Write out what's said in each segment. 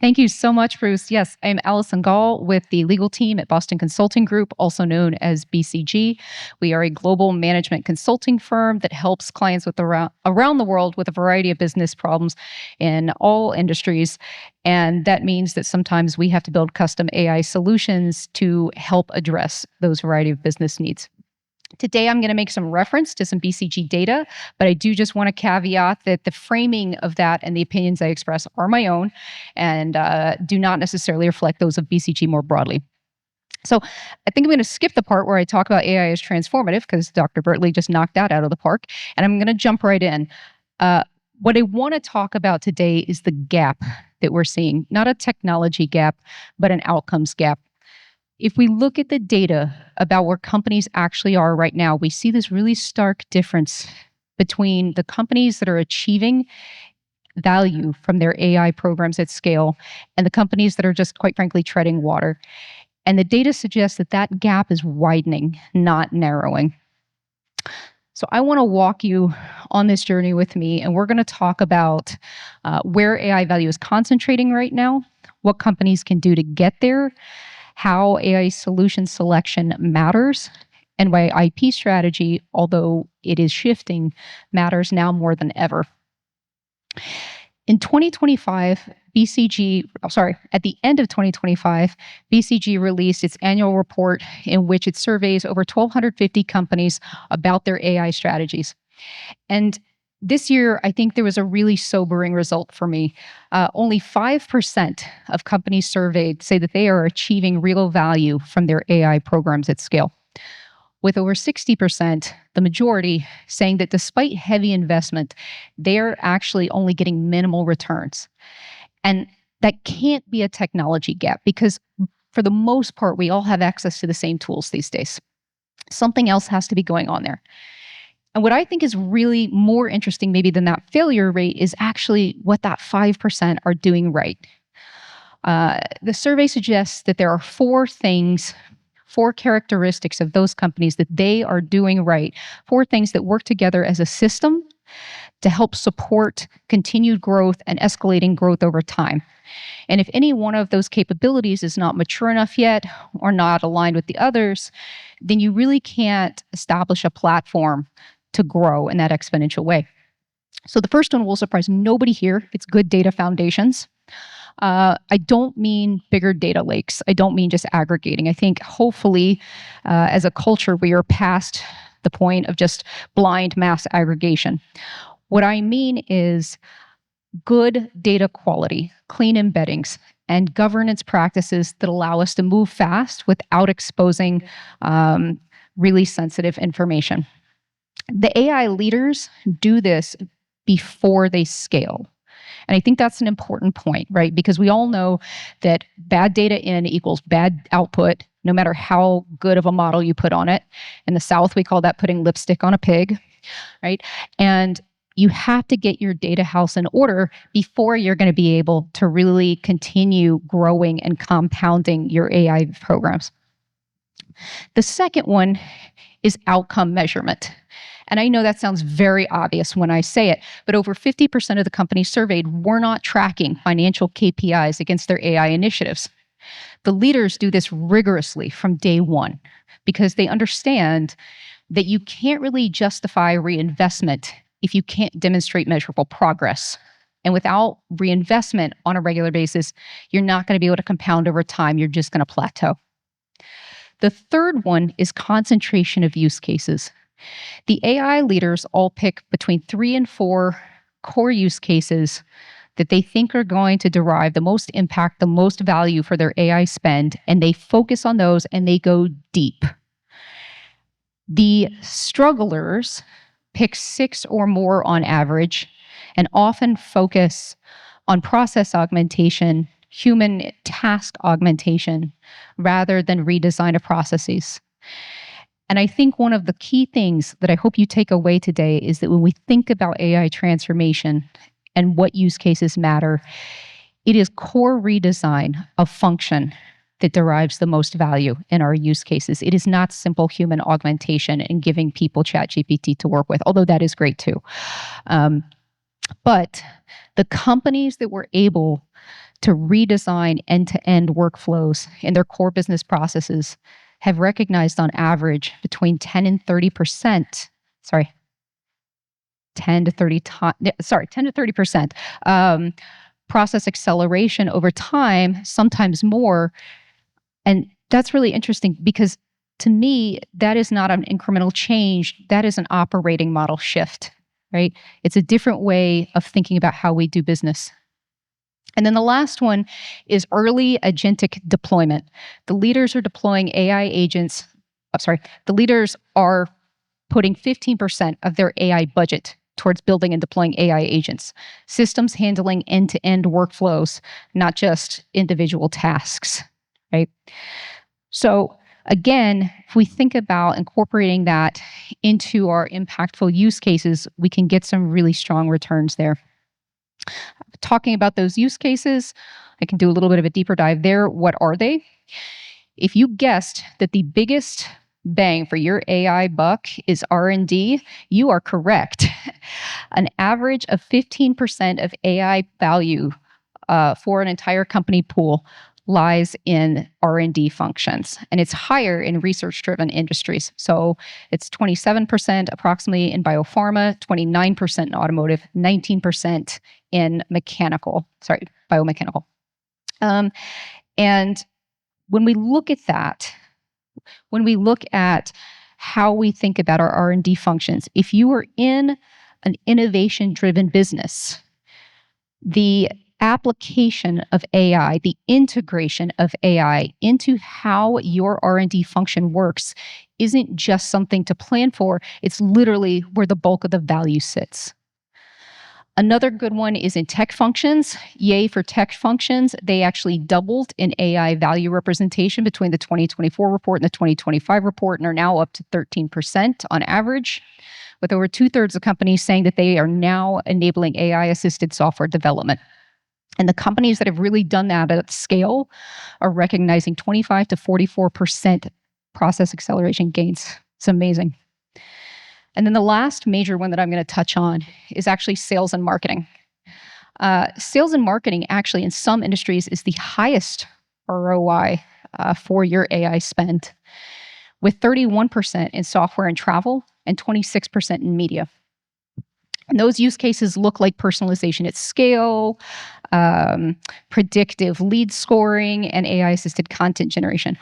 Thank you so much, Bruce. Yes, I'm Alison Gaul with the legal team at Boston Consulting Group, also known as BCG. We are a global management consulting firm that helps clients around the world with a variety of business problems in all industries. And that means that sometimes we have to build custom AI solutions to help address those variety of business needs. Today, I'm going to make some reference to some BCG data, but I do just want to caveat that the framing of that and the opinions I express are my own and do not necessarily reflect those of BCG more broadly. So I think I'm going to skip the part where I talk about AI as transformative because Dr. Bertley just knocked that out of the park, and I'm going to jump right in. What I want to talk about today is the gap that we're seeing, not a technology gap, but an outcomes gap. If we look at the data about where companies actually are right now, we see this really stark difference between the companies that are achieving value from their AI programs at scale and the companies that are just, quite frankly, treading water. And the data suggests that that gap is widening, not narrowing. So I want to walk you on this journey with me, and we're going to talk about where AI value is concentrating right now, what companies can do to get there, how AI solution selection matters, and why IP strategy, although it is shifting, matters now more than ever. In 2025, at the end of 2025, BCG released its annual report in which it surveys over 1,250 companies about their AI strategies. And this year, I think there was a really sobering result for me. Only 5% of companies surveyed say that they are achieving real value from their AI programs at scale, with over 60%, the majority, saying that despite heavy investment, they're actually only getting minimal returns. And that can't be a technology gap because for the most part, we all have access to the same tools these days. Something else has to be going on there. And what I think is really more interesting maybe than that failure rate is actually what that 5% are doing right. The survey suggests that there are four characteristics of those companies that they are doing right, four things that work together as a system to help support continued growth and escalating growth over time. And if any one of those capabilities is not mature enough yet or not aligned with the others, then you really can't establish a platform to grow in that exponential way. So the first one will surprise nobody here. It's good data foundations. I don't mean bigger data lakes. I don't mean just aggregating. I think hopefully as a culture, we are past the point of just blind mass aggregation. What I mean is good data quality, clean embeddings, and governance practices that allow us to move fast without exposing really sensitive information. The AI leaders do this before they scale. And I think that's an important point, right? Because we all know that bad data in equals bad output, no matter how good of a model you put on it. In the South, we call that putting lipstick on a pig, right? And you have to get your data house in order before you're going to be able to really continue growing and compounding your AI programs. The second one is outcome measurement. And I know that sounds very obvious when I say it, but over 50% of the companies surveyed were not tracking financial KPIs against their AI initiatives. The leaders do this rigorously from day one because they understand that you can't really justify reinvestment if you can't demonstrate measurable progress. And without reinvestment on a regular basis, you're not going to be able to compound over time. You're just going to plateau. The third one is concentration of use cases. The AI leaders all pick between 3 and 4 core use cases that they think are going to derive the most impact, the most value for their AI spend, and they focus on those and they go deep. The strugglers pick 6 or more on average and often focus on process augmentation, human task augmentation, rather than redesign of processes. And I think one of the key things that I hope you take away today is that when we think about AI transformation and what use cases matter, it is core redesign of function that derives the most value in our use cases. It is not simple human augmentation and giving people ChatGPT to work with, although that is great too. But the companies that were able to redesign end-to-end workflows in their core business processes have recognized on average between 10 and 30%, 10 to 30%, process acceleration over time, sometimes more. And that's really interesting because to me, that is not an incremental change. That is an operating model shift, right? It's a different way of thinking about how we do business. And then the last one is early agentic deployment. The leaders are deploying AI agents. The leaders are putting 15% of their AI budget towards building and deploying AI agents, systems handling end-to-end workflows, not just individual tasks, right? So again, if we think about incorporating that into our impactful use cases, we can get some really strong returns there. Talking about those use cases, I can do a little bit of a deeper dive there. What are they? If you guessed that the biggest bang for your AI buck is R&D, you are correct. An average of 15% of AI value for an entire company pool lies in R&D functions, and it's higher in research-driven industries. So it's 27% approximately in biopharma, 29% in automotive, 19% in biomechanical. And when we look at that, when we look at how we think about our R&D functions, if you are in an innovation-driven business, the application of AI, the integration of AI into how your R&D function works isn't just something to plan for, it's literally where the bulk of the value sits. Another good one is in tech functions. Yay for tech functions. They actually doubled in AI value representation between the 2024 report and the 2025 report and are now up to 13% on average, with over 2/3 of companies saying that they are now enabling AI-assisted software development. And the companies that have really done that at scale are recognizing 25 to 44% process acceleration gains. It's amazing. And then the last major one that I'm going to touch on is actually sales and marketing. Sales and marketing actually in some industries is the highest ROI for your AI spend, with 31% in software and travel and 26% in media. And those use cases look like personalization at scale, predictive lead scoring, and AI-assisted content generation.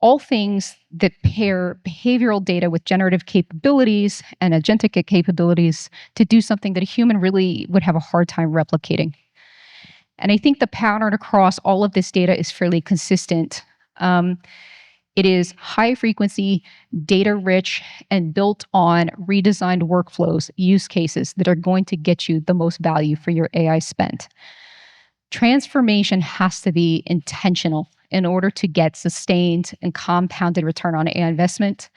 All things that pair behavioral data with generative capabilities and agentic capabilities to do something that a human really would have a hard time replicating. And I think the pattern across all of this data is fairly consistent. It is high frequency, data rich, and built on redesigned workflows, use cases that are going to get you the most value for your AI spend. Transformation has to be intentional in order to get sustained and compounded return on AI investment.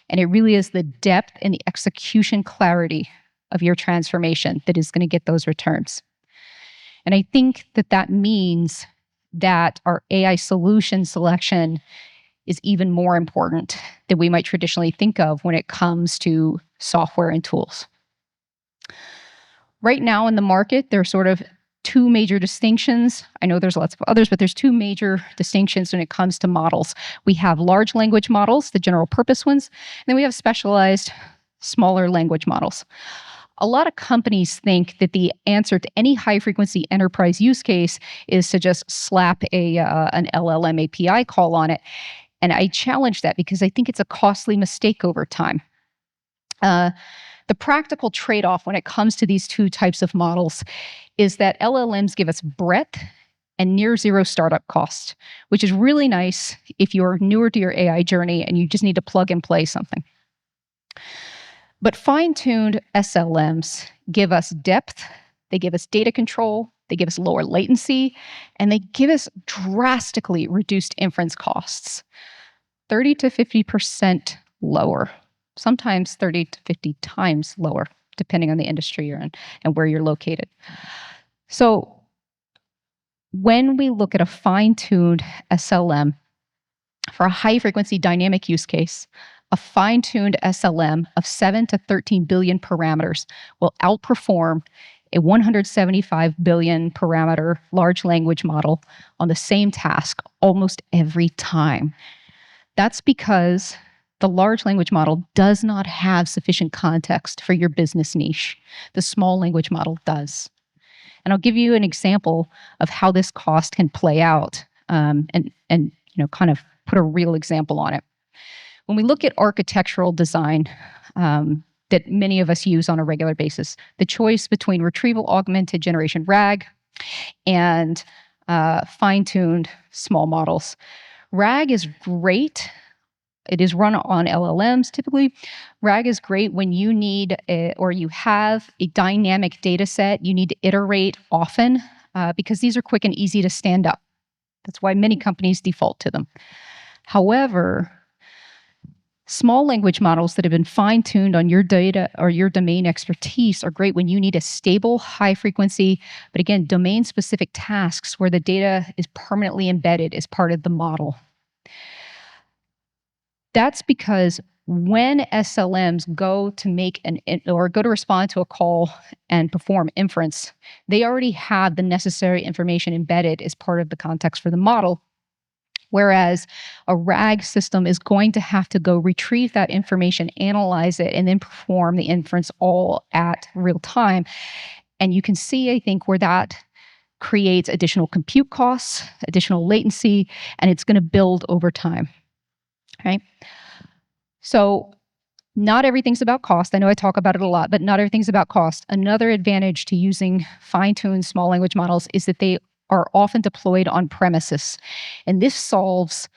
And it really is the depth and the execution clarity of your transformation that is going to get those returns. And I think that that means that our AI solution selection is even more important than we might traditionally think of when it comes to software and tools. Right now in the market, there are sort of two major distinctions. I know there's lots of others, but there's two major distinctions when it comes to models. We have large language models, the general purpose ones, and then we have specialized smaller language models. A lot of companies think that the answer to any high-frequency enterprise use case is to just slap an LLM API call on it. And I challenge that because I think it's a costly mistake over time. The practical trade-off when it comes to these two types of models is that LLMs give us breadth and near zero startup cost, which is really nice if you're newer to your AI journey and you just need to plug and play something. But fine-tuned SLMs give us depth, they give us data control, they give us lower latency, and they give us drastically reduced inference costs, 30 to 50% lower, sometimes 30 to 50 times lower, depending on the industry you're in and where you're located. So when we look at a fine-tuned SLM for a high-frequency dynamic use case, a fine-tuned SLM of 7 to 13 billion parameters will outperform a 175 billion parameter large language model on the same task almost every time. That's because the large language model does not have sufficient context for your business niche. The small language model does. And I'll give you an example of how this cost can play out, and kind of put a real example on it. When we look at architectural design that many of us use on a regular basis, the choice between retrieval augmented generation RAG and fine-tuned small models. RAG is great. It is run on LLMs typically. RAG is great when you need or you have a dynamic data set. You need to iterate often because these are quick and easy to stand up. That's why many companies default to them. However, small language models that have been fine-tuned on your data or your domain expertise are great when you need a stable, high-frequency, but again, domain-specific tasks where the data is permanently embedded as part of the model. That's because when SLMs go to respond to a call and perform inference, they already have the necessary information embedded as part of the context for the model. Whereas a RAG system is going to have to go retrieve that information, analyze it, and then perform the inference all at real time. And you can see, I think, where that creates additional compute costs, additional latency, and it's going to build over time. Right? So not everything's about cost. I know I talk about it a lot, but not everything's about cost. Another advantage to using fine-tuned small language models is that they are often deployed on premises. And this solves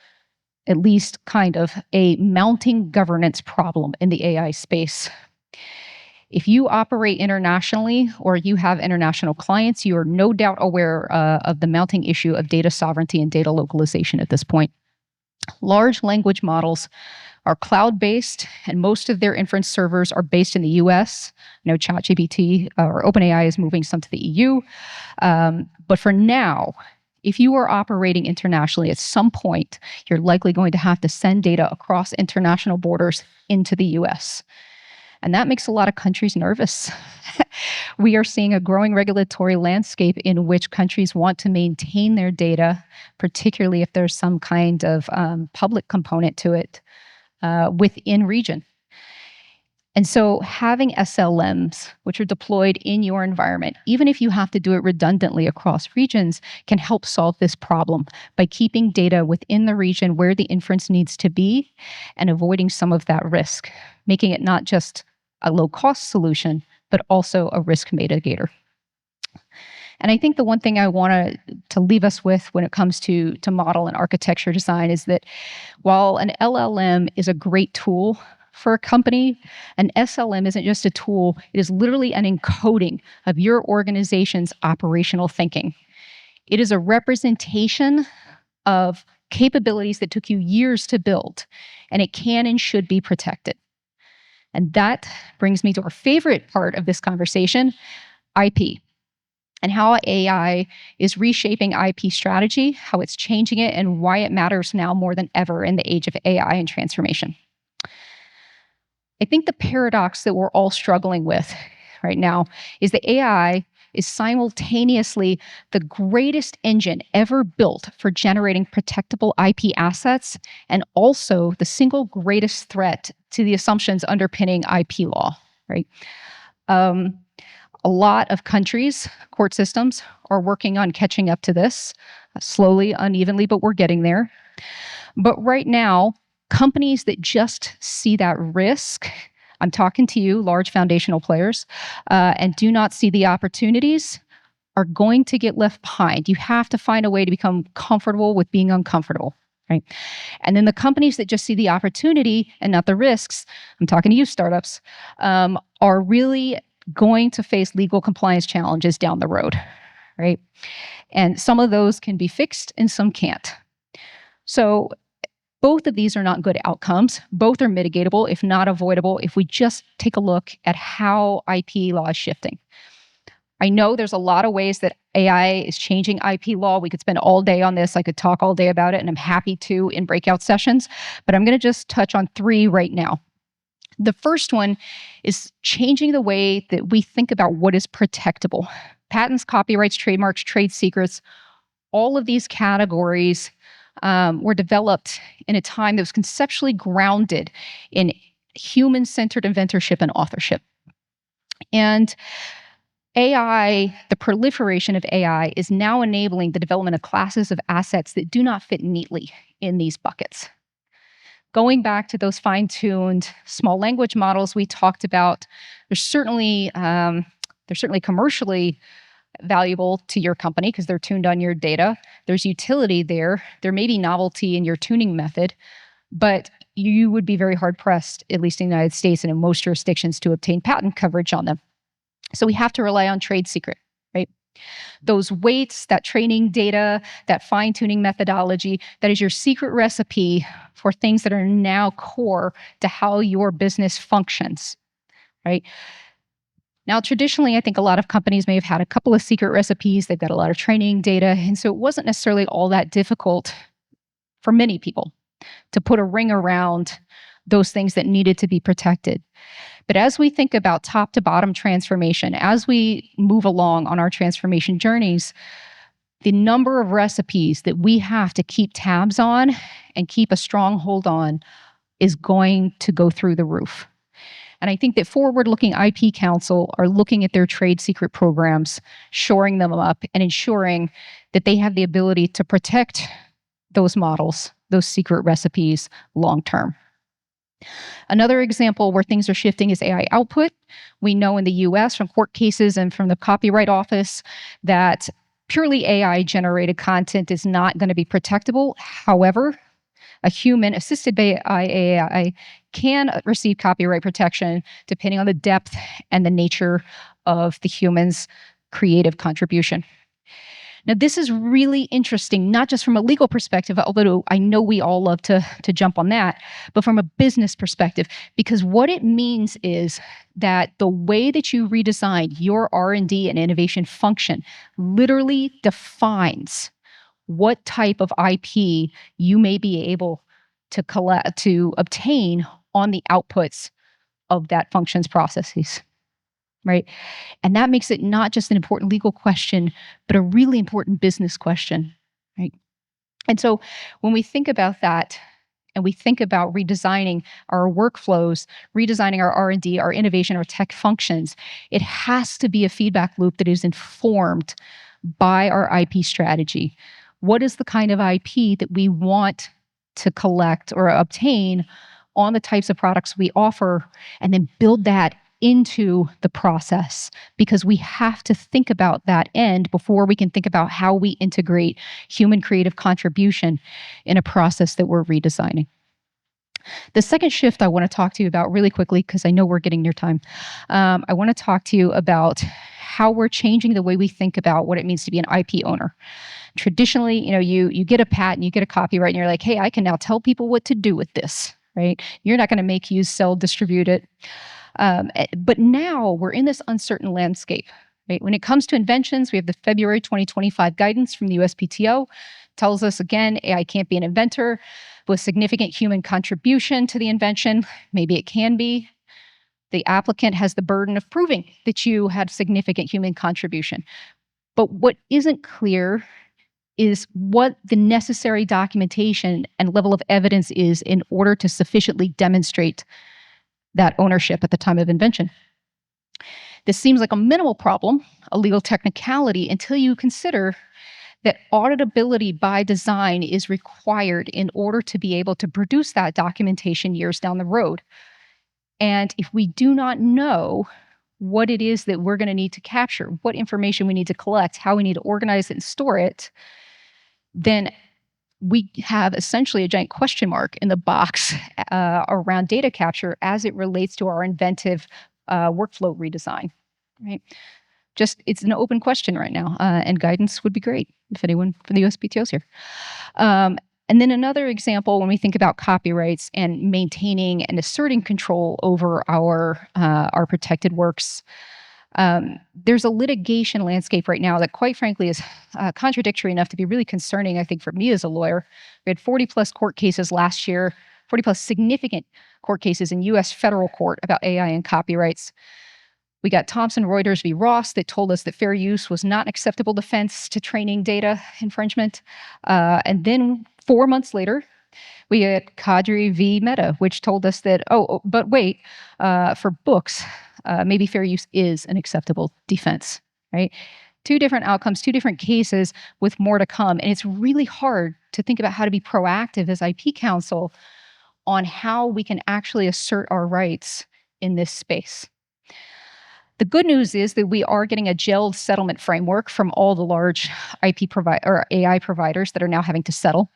at least kind of a mounting governance problem in the AI space. If you operate internationally or you have international clients, you are no doubt aware of the mounting issue of data sovereignty and data localization at this point. Large language models are cloud-based, and most of their inference servers are based in the US. I know ChatGPT or OpenAI is moving some to the EU. But for now, if you are operating internationally, at some point, you're likely going to have to send data across international borders into the US. And that makes a lot of countries nervous. We are seeing a growing regulatory landscape in which countries want to maintain their data, particularly if there's some kind of public component to it within region. And so having SLMs, which are deployed in your environment, even if you have to do it redundantly across regions, can help solve this problem by keeping data within the region where the inference needs to be and avoiding some of that risk, making it not just a low-cost solution, but also a risk mitigator. And I think the one thing I want to leave us with when it comes to model and architecture design is that while an LLM is a great tool for a company, an SLM isn't just a tool, it is literally an encoding of your organization's operational thinking. It is a representation of capabilities that took you years to build, and it can and should be protected. And that brings me to our favorite part of this conversation, IP, and how AI is reshaping IP strategy, how it's changing it, and why it matters now more than ever in the age of AI and transformation. I think the paradox that we're all struggling with right now is that AI is simultaneously the greatest engine ever built for generating protectable IP assets and also the single greatest threat to the assumptions underpinning IP law, right? A lot of countries, court systems, are working on catching up to this, slowly, unevenly, but we're getting there. But right now, companies that just see that risk, I'm talking to you, large foundational players, and do not see the opportunities, are going to get left behind. You have to find a way to become comfortable with being uncomfortable, right? And then the companies that just see the opportunity and not the risks, I'm talking to you, startups, are really going to face legal compliance challenges down the road, right? And some of those can be fixed and some can't. So both of these are not good outcomes. Both are mitigatable, if not avoidable, if we just take a look at how IP law is shifting. I know there's a lot of ways that AI is changing IP law. We could spend all day on this. I could talk all day about it, and I'm happy to in breakout sessions, but I'm going to just touch on three right now. The first one is changing the way that we think about what is protectable. Patents, copyrights, trademarks, trade secrets, all of these categories were developed in a time that was conceptually grounded in human-centered inventorship and authorship. And AI, the proliferation of AI, is now enabling the development of classes of assets that do not fit neatly in these buckets. Going back to those fine-tuned small language models we talked about, they're certainly commercially valuable to your company because they're tuned on your data. There's utility there. There may be novelty in your tuning method, but you would be very hard-pressed, at least in the United States and in most jurisdictions, to obtain patent coverage on them. So we have to rely on trade secret, right? Those weights, that training data, that fine-tuning methodology, that is your secret recipe for things that are now core to how your business functions, right? Now, traditionally, I think a lot of companies may have had a couple of secret recipes. They've got a lot of training data. And so it wasn't necessarily all that difficult for many people to put a ring around those things that needed to be protected. But as we think about top to bottom transformation, as we move along on our transformation journeys, the number of recipes that we have to keep tabs on and keep a strong hold on is going to go through the roof. And I think that forward-looking IP counsel are looking at their trade secret programs, shoring them up, and ensuring that they have the ability to protect those models, those secret recipes, long-term. Another example where things are shifting is AI output. We know in the US from court cases and from the Copyright Office that purely AI-generated content is not going to be protectable. However, a human assisted by AI can receive copyright protection depending on the depth and the nature of the human's creative contribution. Now, this is really interesting, not just from a legal perspective, although I know we all love to jump on that, but from a business perspective, because what it means is that the way that you redesign your R&D and innovation function literally defines what type of IP you may be able to obtain on the outputs of that function's processes. Right? And that makes it not just an important legal question, but a really important business question, right? And so when we think about that, and we think about redesigning our workflows, redesigning our R&D, our innovation, our tech functions, it has to be a feedback loop that is informed by our IP strategy. What is the kind of IP that we want to collect or obtain on the types of products we offer, and then build that into the process, because we have to think about that end before we can think about how we integrate human creative contribution in a process that we're redesigning. The second shift I want to talk to you about really quickly, because I know we're getting near time, I want to talk to you about how we're changing the way we think about what it means to be an IP owner. Traditionally, you get a patent, you get a copyright, and you're like, hey, I can now tell people what to do with this, right? You're not going to make, use, sell, distribute it. But now we're in this uncertain landscape, right? When it comes to inventions, we have the February 2025 guidance from the USPTO. Tells us again, AI can't be an inventor with significant human contribution to the invention. Maybe it can be. The applicant has the burden of proving that you had significant human contribution. But what isn't clear is what the necessary documentation and level of evidence is in order to sufficiently demonstrate that ownership at the time of invention. This seems like a minimal problem, a legal technicality, until you consider that auditability by design is required in order to be able to produce that documentation years down the road. And if we do not know what it is that we're going to need to capture, what information we need to collect, how we need to organize it and store it, then we have essentially a giant question mark in the box around data capture as it relates to our inventive workflow redesign, right? It's an open question right now, and guidance would be great if anyone from the USPTO is here. And then another example, when we think about copyrights and maintaining and asserting control over our protected works, there's a litigation landscape right now that, quite frankly, is contradictory enough to be really concerning, I think, for me as a lawyer. We had 40 plus court cases last year 40 plus significant court cases in US federal court about AI and copyrights. We got Thomson Reuters v. Ross that told us that fair use was not an acceptable defense to training data infringement. And then 4 months later, we had Kadri v. Meta, which told us that, but wait, for books, maybe fair use is an acceptable defense, right? 2 different outcomes, 2 different cases with more to come. And it's really hard to think about how to be proactive as IP counsel on how we can actually assert our rights in this space. The good news is that we are getting a gelled settlement framework from all the large IP or AI providers that are now having to settle.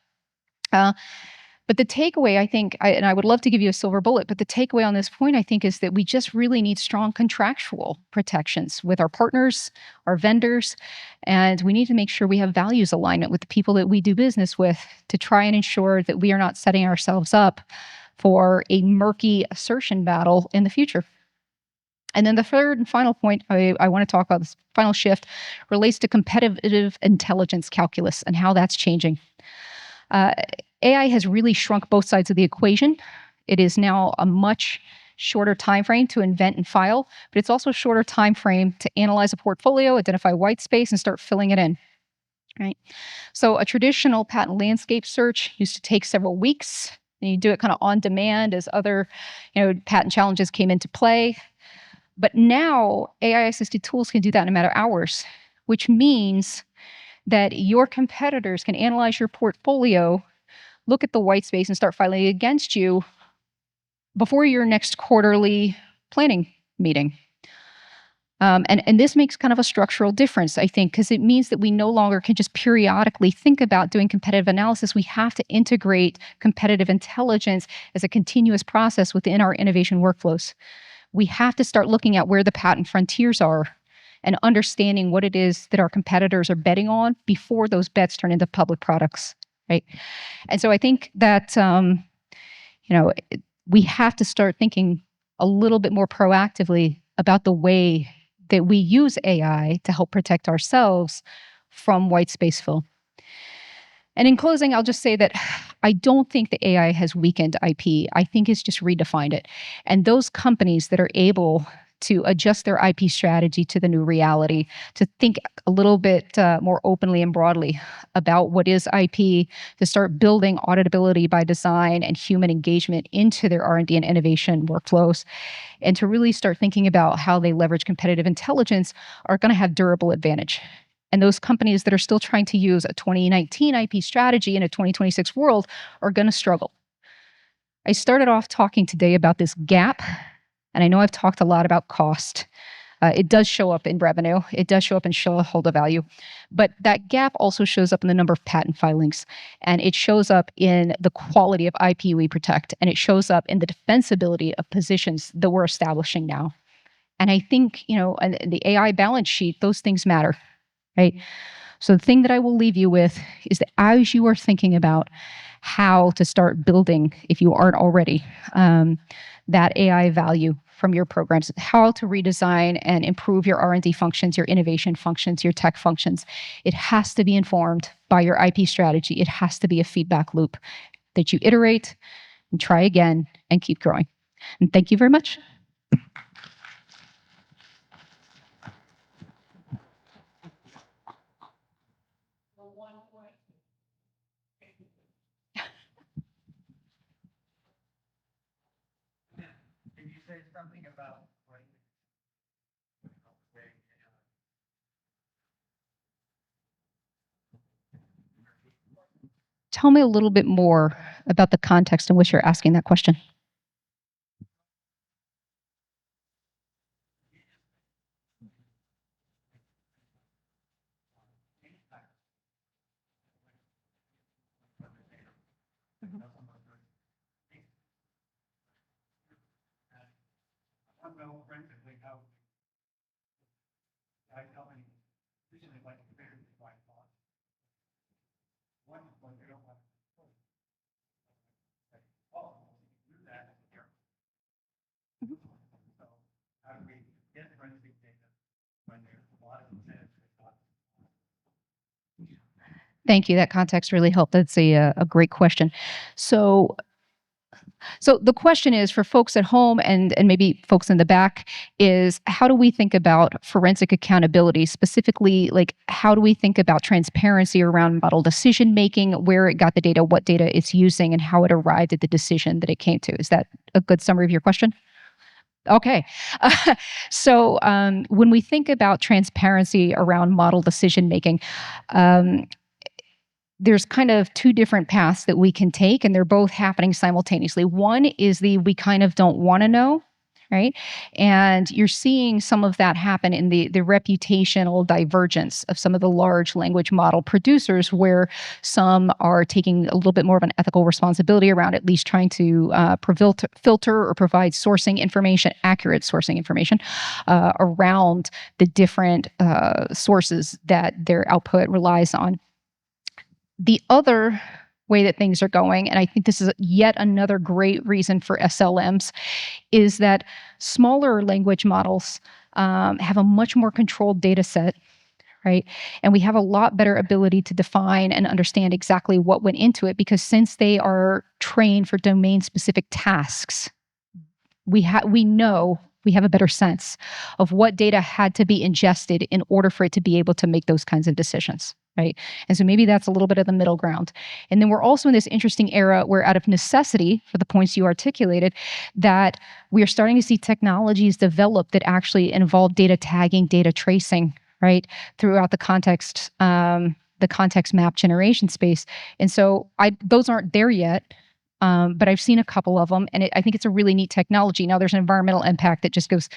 But the takeaway, I think, and I would love to give you a silver bullet, but the takeaway on this point, I think, is that we just really need strong contractual protections with our partners, our vendors, and we need to make sure we have values alignment with the people that we do business with to try and ensure that we are not setting ourselves up for a murky assertion battle in the future. And then the third and final point I want to talk about, this final shift, relates to competitive intelligence calculus and how that's changing. AI has really shrunk both sides of the equation. It is now a much shorter time frame to invent and file, but it's also a shorter time frame to analyze a portfolio, identify white space, and start filling it in. Right? So a traditional patent landscape search used to take several weeks, and you do it kind of on demand as other, patent challenges came into play. But now AI-assisted tools can do that in a matter of hours, which means that your competitors can analyze your portfolio, look at the white space, and start filing against you before your next quarterly planning meeting. And this makes kind of a structural difference, I think, because it means that we no longer can just periodically think about doing competitive analysis. We have to integrate competitive intelligence as a continuous process within our innovation workflows. We have to start looking at where the patent frontiers are and understanding what it is that our competitors are betting on before those bets turn into public products, right? And so I think that, we have to start thinking a little bit more proactively about the way that we use AI to help protect ourselves from white space fill. And in closing, I'll just say that I don't think the AI has weakened IP. I think it's just redefined it. And those companies that are able to adjust their IP strategy to the new reality, to think a little bit more openly and broadly about what is IP, to start building auditability by design and human engagement into their R&D and innovation workflows, and to really start thinking about how they leverage competitive intelligence are going to have durable advantage. And those companies that are still trying to use a 2019 IP strategy in a 2026 world are going to struggle. I started off talking today about this gap, and I know I've talked a lot about cost. It does show up in revenue. It does show up in shareholder value. But that gap also shows up in the number of patent filings, and it shows up in the quality of IP we protect, and it shows up in the defensibility of positions that we're establishing now. And I think, and the AI balance sheet, those things matter. Right? So the thing that I will leave you with is that as you are thinking about how to start building, if you aren't already, that AI value from your programs, how to redesign and improve your R&D functions, your innovation functions, your tech functions, it has to be informed by your IP strategy. It has to be a feedback loop that you iterate and try again and keep growing. And thank you very much. Tell me a little bit more about the context in which you're asking that question. Thank you. That context really helped. That's a great question. So So the question is for folks at home and maybe folks in the back is how do we think about forensic accountability, specifically like how do we think about transparency around model decision making, where it got the data, what data it's using, and how it arrived at the decision that it came to? Is that a good summary of your question? Okay. So when we think about transparency around model decision making, um, there's kind of two different paths that we can take, and they're both happening simultaneously. One is the we kind of don't want to know, right? And you're seeing some of that happen in the reputational divergence of some of the large language model producers, where some are taking a little bit more of an ethical responsibility around at least trying to filter or provide sourcing information, accurate sourcing information around the different sources that their output relies on. The other way that things are going, and I think this is yet another great reason for SLMs, is that smaller language models have a much more controlled data set, right? And we have a lot better ability to define and understand exactly what went into it, because since they are trained for domain-specific tasks, we know we have a better sense of what data had to be ingested in order for it to be able to make those kinds of decisions, right? And so maybe that's a little bit of the middle ground. And then we're also in this interesting era where, out of necessity, for the points you articulated, that we are starting to see technologies develop that actually involve data tagging, data tracing, right, throughout the context map generation space. And so those aren't there yet. But I've seen a couple of them, and I think it's a really neat technology. Now, there's an environmental impact that just goes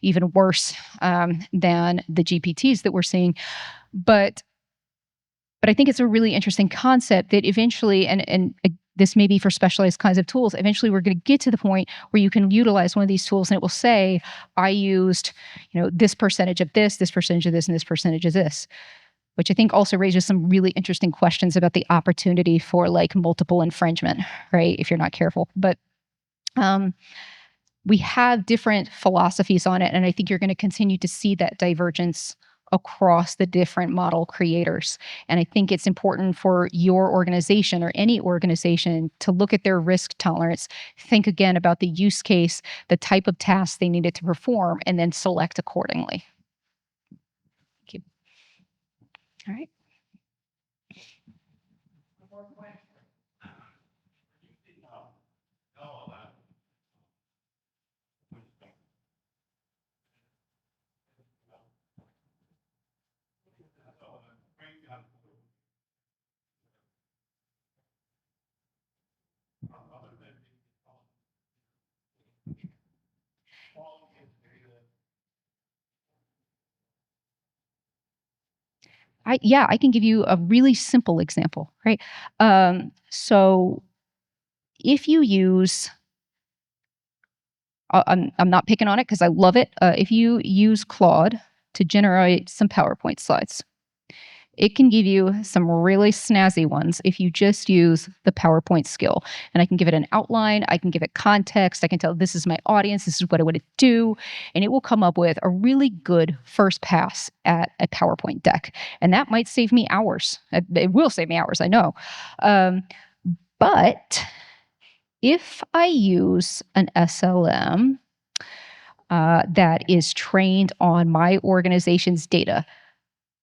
even worse than the GPTs that we're seeing. But I think it's a really interesting concept that eventually, and this may be for specialized kinds of tools, eventually we're going to get to the point where you can utilize one of these tools and it will say, I used, this percentage of this percentage of this, and this percentage of this. Which I think also raises some really interesting questions about the opportunity for like multiple infringement, right? If you're not careful. But we have different philosophies on it, and I think you're going to continue to see that divergence across the different model creators. And I think it's important for your organization or any organization to look at their risk tolerance, think again about the use case, the type of task they needed to perform, and then select accordingly. Thank you. All right. I can give you a really simple example, right? So if you use, I'm not picking on it because I love it. If you use Claude to generate some PowerPoint slides, it can give you some really snazzy ones if you just use the PowerPoint skill. And I can give it an outline, I can give it context, I can tell this is my audience, this is what I would do, and it will come up with a really good first pass at a PowerPoint deck. And that might save me hours. It will save me hours, I know. But if I use an SLM that is trained on my organization's data,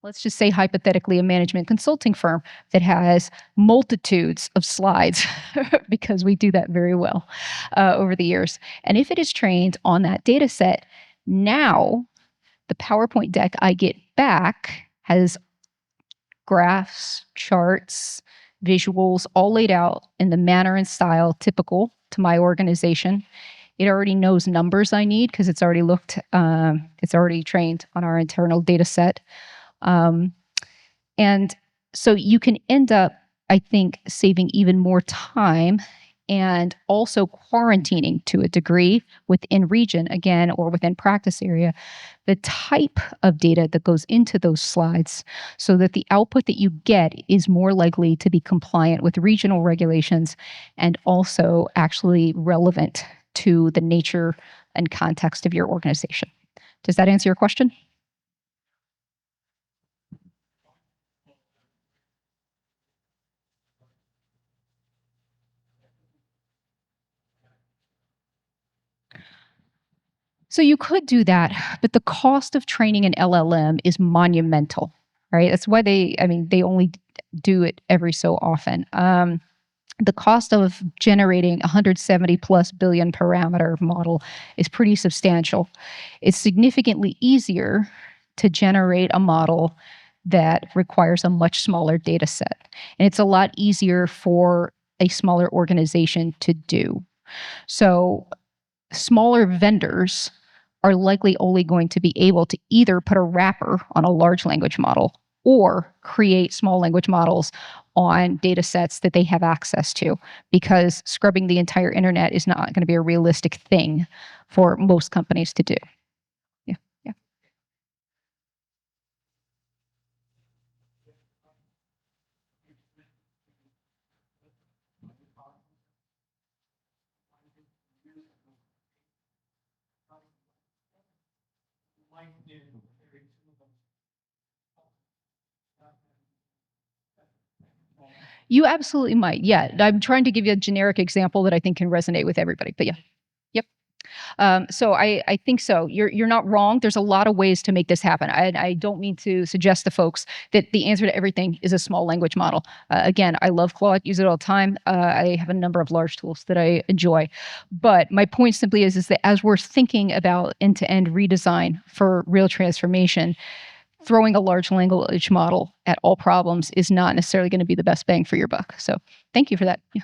let's just say hypothetically a management consulting firm that has multitudes of slides because we do that very well over the years. And if it is trained on that data set, now the PowerPoint deck I get back has graphs, charts, visuals, all laid out in the manner and style typical to my organization. It already knows numbers I need because it's already it's already trained on our internal data set. And so you can end up, I think, saving even more time and also quarantining to a degree within region, again, or within practice area, the type of data that goes into those slides so that the output that you get is more likely to be compliant with regional regulations and also actually relevant to the nature and context of your organization. Does that answer your question? So you could do that, but the cost of training an LLM is monumental, right? That's why they only do it every so often. The cost of generating 170 plus billion parameter model is pretty substantial. It's significantly easier to generate a model that requires a much smaller data set. And it's a lot easier for a smaller organization to do. So smaller vendors are likely only going to be able to either put a wrapper on a large language model or create small language models on data sets that they have access to, because scrubbing the entire internet is not going to be a realistic thing for most companies to do. Yeah. Yeah. You absolutely might. Yeah. I'm trying to give you a generic example that I think can resonate with everybody. But yeah. Yep. So I think so. You're not wrong. There's a lot of ways to make this happen. I don't mean to suggest to folks that the answer to everything is a small language model. Again, I love Claude, use it all the time. I have a number of large tools that I enjoy. But my point simply is that as we're thinking about end-to-end redesign for real transformation, throwing a large language model at all problems is not necessarily going to be the best bang for your buck. So thank you for that. Yeah.